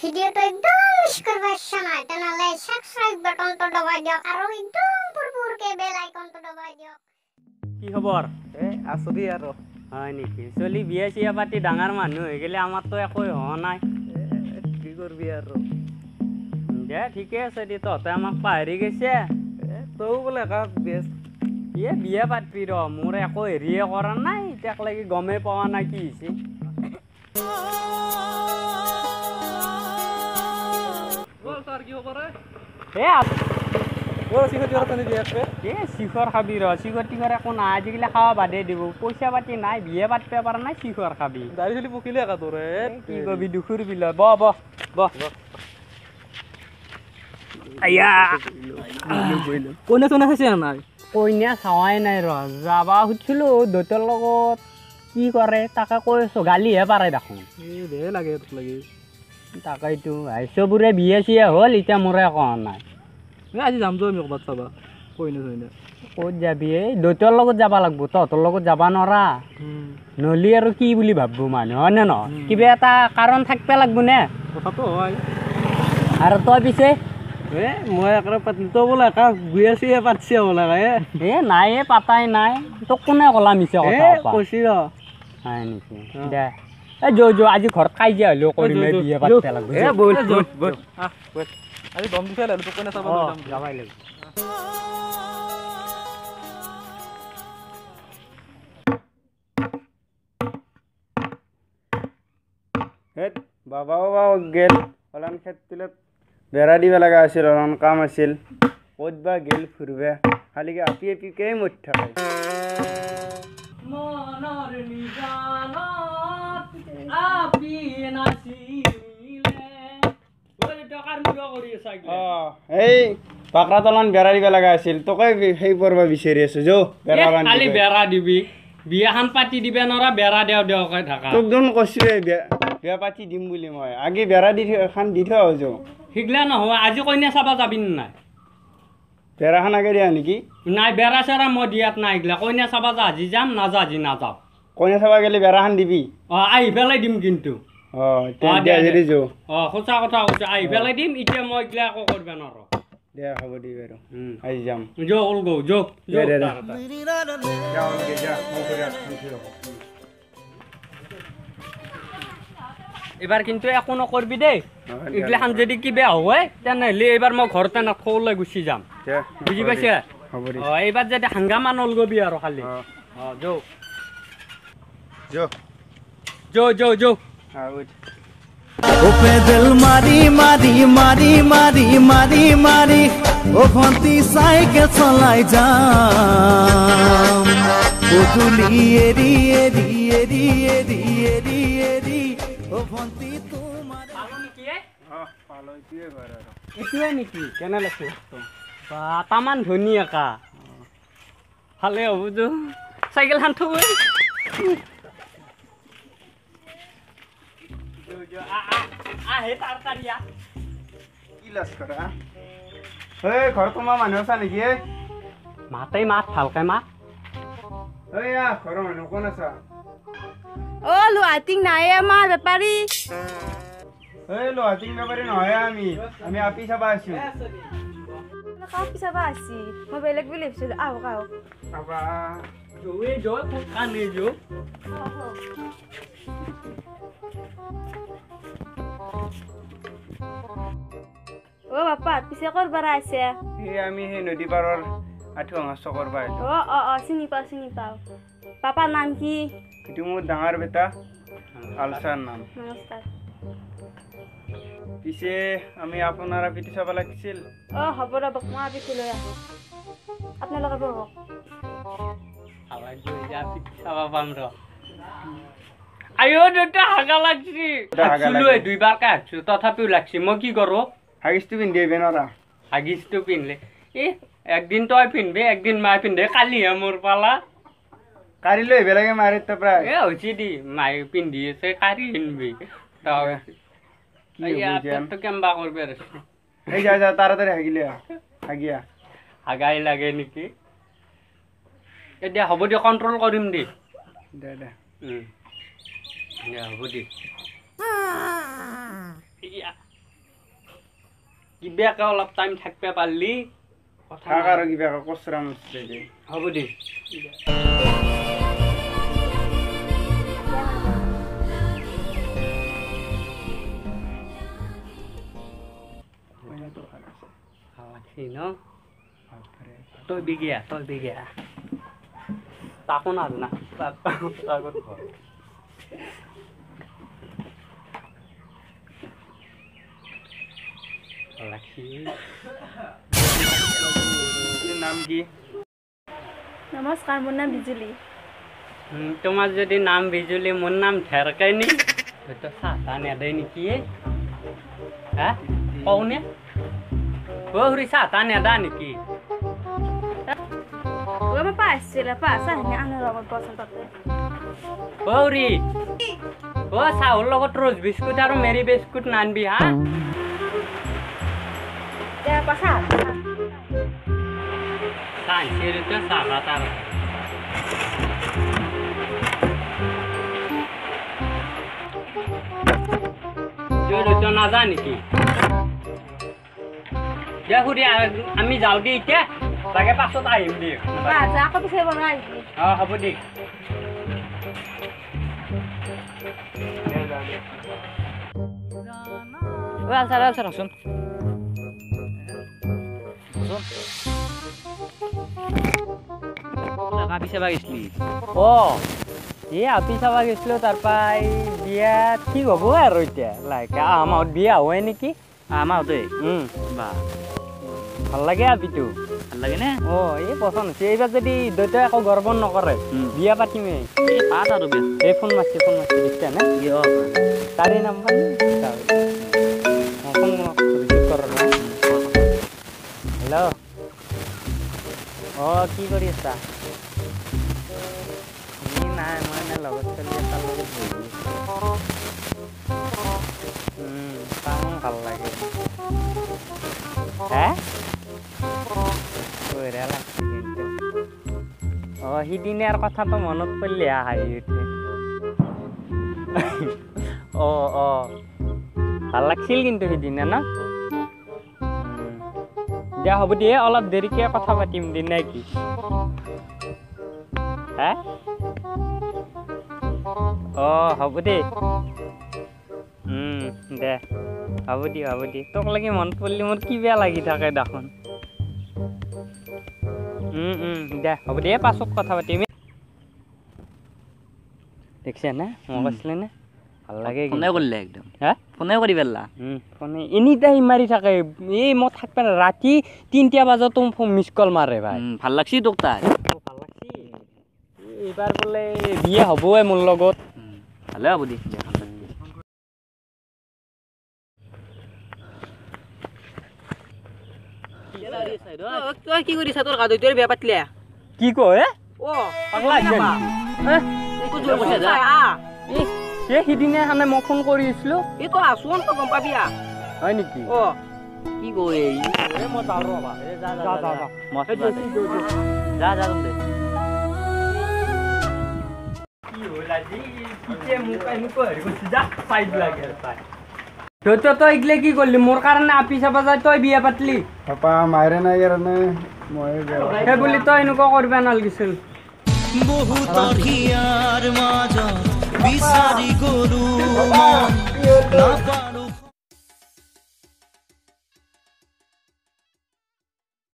ভিডিওটো একদম মিস কৰবাৰ সময় তাহলে সাবস্ক্ৰাইব বাটনটো দবাই দিয়ক আৰু একদম পুৰপুৰকে বেল আইকনটো দবাই দিয়ক। কি খবৰ আছো দি আৰু হয় নেকি চলি বিয়া চিয়া পাতি ডাঙৰ মানুহ হৈ গেলে আমাৰতো একোই হোৱা নাই কি কৰবি আৰু দে ঠিকে আছে দে তহঁতে আমাক পাহৰি গৈছে তও বোলে কাক বেষ্ট বিয়া পাতিবি ৰ মোৰ একো হেৰিয়ে কৰা নাই এতিয়াক লাগি গমেই পোৱা নাই কি হৈছে কি খবৰ শিখৰ খাবি ৰ শিখৰ টিখৰ একো নাই আজিকালি খাৱা বাদে দিব পইচা পাতি নাই বিয়া পাতিব পৰা নাই শিখৰ খাবি দাড়ি চলি পকিলে একা তোৰ কি কবি দুখুৰ বিলয় কোনে চোনে খাইছে নাই কইনা চাৱাই নাই ৰ যাবা সুধিছিলো দেউতাৰ লগত কি কৰে তাকে কৈ আছো গালিহে পাৰে দেখোন বেয়া লাগে তোক লাগি তাকেইতো চবৰে বিয়া চিয়া হ'ল এতিয়া মোৰে কোৱা নাই আজি যাম আমি ক'ৰবাত চাবা কইনা চইনা ক'ত যাবি এই দেউতাৰ লগত যাব লাগিব তহঁতৰ লগত যাব নোৱাৰা নহ'লে আৰু কি বুলি ভাববো মানুহ হয় নে নহয় কিবা এটা কাৰণ থাকিব লাগিব নে কথাটো হয় আৰু তই পিছে মই একেবাৰে পাতিলো তই বোলে একা বিয়া চিয়া পাতিছে বোলে নাই পাতাই নাই তোক কোনে ক'লা মিছা কথা কৈছি ৰ হয় নেকি দে আজি ঘৰত কাজিয়া হ'লেও কৰিম বিয়া পাতিব লাগিব আজি দম দিছে তোক কোনে চাব যাবাই লাগিব বাবা গেল অলন খেত তুলত বেৰা দিব লগা আছিল অলন কাম আছিল ক'ত বা গেল ফুৰিবে খালিকে আপি আপিকেই মৰি থাকে মনৰ নিজানত আপি নাছিলে টকাৰ মূৰ কৰি আছা এই পাকৰা তলান বেৰা দিব লগা আছিল তোকে সেই পৰবা বিচাৰি আছো যৌ খালি বেৰা দিবি বিয়াখন পাতি দিবে নৰা বেৰা দেওকে থাকা তোক দেখোন কৈছোৱে বিয়া পাতি দিম বুলি মই আগে বেৰা এখন দি থোৱা যৌ শিকলে নহয় আজি কইনা চাবা যাবি নাই বেৰাখন আগে দিয়া নেকি নাই বেৰা চেৰা মই দিয়াত নাই এইগিলা কইনা চাবা যা আজি যাম নাযা আজি নাযাওঁ কইনা চাবা গেলে বেৰাখন দিবি আহি পেলাই দিম কিন্তু সঁচা কথা কৈছে আহি পেলাই দিম এতিয়া মই এইগিলা একো কৰিব নোৱাৰো দে হ'ব দি বাৰু আজি যাম এইবাৰ কিন্তু একো নকৰবি দেই এইগিলাখান যদি কিবা হয় তেনেহ'লে এইবাৰ মই ঘৰতে নাথলৈ গুচি যাম বুজি পাইছে এইবাৰ যদি হাংগামা নলগবি আৰু খালি পেডেল মাৰি মাৰি মাৰি মাৰি মাৰি মাৰি ভণ্টি চাইকেল চলাই যাম গধূলি এৰি এৰি এৰি এৰি এৰি এৰি ভণ্টি তোমাৰ এইটোৱে নেকি কেনে লাগছে তামান ধুনীয়াকা ভালে হ'ব যো চাইকেলখন থৈ ঘৰত তোমাৰ মানুহ আছা নেকি মাতেই মাত ভালকে মাত ঘৰৰ মানুহ কোন আছা লোহাটিং নাই আমাৰ বেপাৰী লোহাটিং বেপাৰী নহয় আমি আপি চাবা আছো কাক পিছাবা আছি মই বেলেগ বুলি ভাবিছিলো আহক বাপা পিছে কৰবাৰ আছে আমি সেই নদী পাৰৰ আঠুৱা চকৰ পাই চিনি পাওঁ পাপাৰ নাম কি এইটো মোৰ ডাঙৰ বেটা আলচাৰ নাম নমস্কাৰ পিছে আমি আপোনাৰ পিটি চাব লাগিছিল হ'ব ৰ'ব মই আপিটো লৈ আহোঁ আপোনালোকে বহক চাবা পাম ৰ আইও দেউতা হাগা লাগছি দুইবাৰকে হাগছো তথাপিও লাগছি মই কি কৰোঁ হাগিছটো পিন্ধি আহিব নৰা হাগিছটো পিন্ধলে একদিন তই পিন্ধবি একদিন মায়ে পিন্ধে কালিহে মোৰ পালা কাঢ়ি লৈ আহিব লাগে মাৰি প্ৰায় হৈছে দি মায়ে পিন্ধি আছে কাঢ়ি পিন্ধবি কেম্বা কৰবি যা তাড়াতাড়ি হাগিলে হাগিয়া হাগাই লাগে নেকি এতিয়া হ'ব দিয়ক কণ্ট্ৰল কৰিম দে হ'ব দে কিবাকে অলপ টাইম থাকবে পাৰলি কথা থাক আৰু কিবা কচৰা মচৰা দে হ'ব দে ন তই বিগিয়া তাকো না না নাম কি নমস্কাৰ মোৰ নাম বিজুলী তোমার যদি নাম বিজুলি মোর নাম ঠেরকাইনি তো সাতা নেদে নাকি হ্যাঁ কৌনে বহুরি সাতা নেদা নাকি মই পাইছিলে পাইছা আনৰ লগত বছৰ তাতে বহুরি ও চাউল লগত রোজ বিস্কুট আর মেরি বিস্কুট নানবি হ্যাঁ পাছা সাইন্সের তো সারা তার তো না জানি কি দেখুরি আমি যাও দি এতিয়া তাকে পাছত আহিম দি যা আকৌ পিছে বনাই হ'ব দি আলচাৰ শুন আপি চাবা গেছলি আপি চাবা গেছিলো তাৰপৰা বিয়া ঠিক হ'ব আৰু এতিয়া লাইক আমাৰ বিয়া হয় নেকি আমাৰতে বা ভাল লাগে আপিটো ভাল লাগে নে এই পচন্দ হৈছে এইবাৰ যদি দেউতাই একো গৰ্ব নকৰে বিয়া পাতিমেই পাত আৰু বেছ এই ফোন মাৰছে দেখিছা নে তাৰে নাম্বাৰ ফোন ৰিচিভ কৰ হেল্ল' কি কৰি আছা নাই মই এনে লগত চলি এটাৰ লগত বহি তামো ভাল লাগে হে বঢ়িয়া লাগছে কিন্তু সিদিনাৰ কথাটো মনত পৰিলে হাঁহি উঠে ভাল লাগছিল কিন্তু সিদিনা ন দিয়া হ'ব দিয়ে অলপ দেৰিকে কথা পাতিম দিন নে কি হে হ'ব দে দে হ'ব দি তোক লাগি মনত পৰিলে মোৰ কি বেয়া লাগি থাকে দেখোন দে হ'ব দে পাছত কথা পাতিম দেখিছে নে মই কৈছিলে নে ভাল লাগে ফোনে কৰিলে একদম হা ফোনে কৰি পেলা ফোনে এনি টাইম মাৰি থাকে এই মই থাকবে না ৰাতি 3টা বজাতো মিছ কল মাৰে ভাই ভাল লাগছি তোক তাই ভাল লাগছি এইবাৰ বোলে বিয়া হ'বই মোৰ লগত ভালে হ'ব দি তই কি কৰিছা তোৰ গাদৈ তোৰ বিয়া পাতিলে কি কয় পাগলা সিদিনা হানে মই ফোন কৰিছিলো এইটো আছোন তো গম পাবি হয় নেকি কি কয় মই যাওঁ ৰবা যা দে তই এইগিলা কি কৰিলি মোৰ কাৰণে আপি চাবা যায় তই বিয়া পাতলি পাপা মাৰে নাই কাৰণে মই সেই বুলি তই এনেকুৱা কৰিব নালাগিছিল বহুতৰ হিয়াৰ মাজত বিচাৰি গলো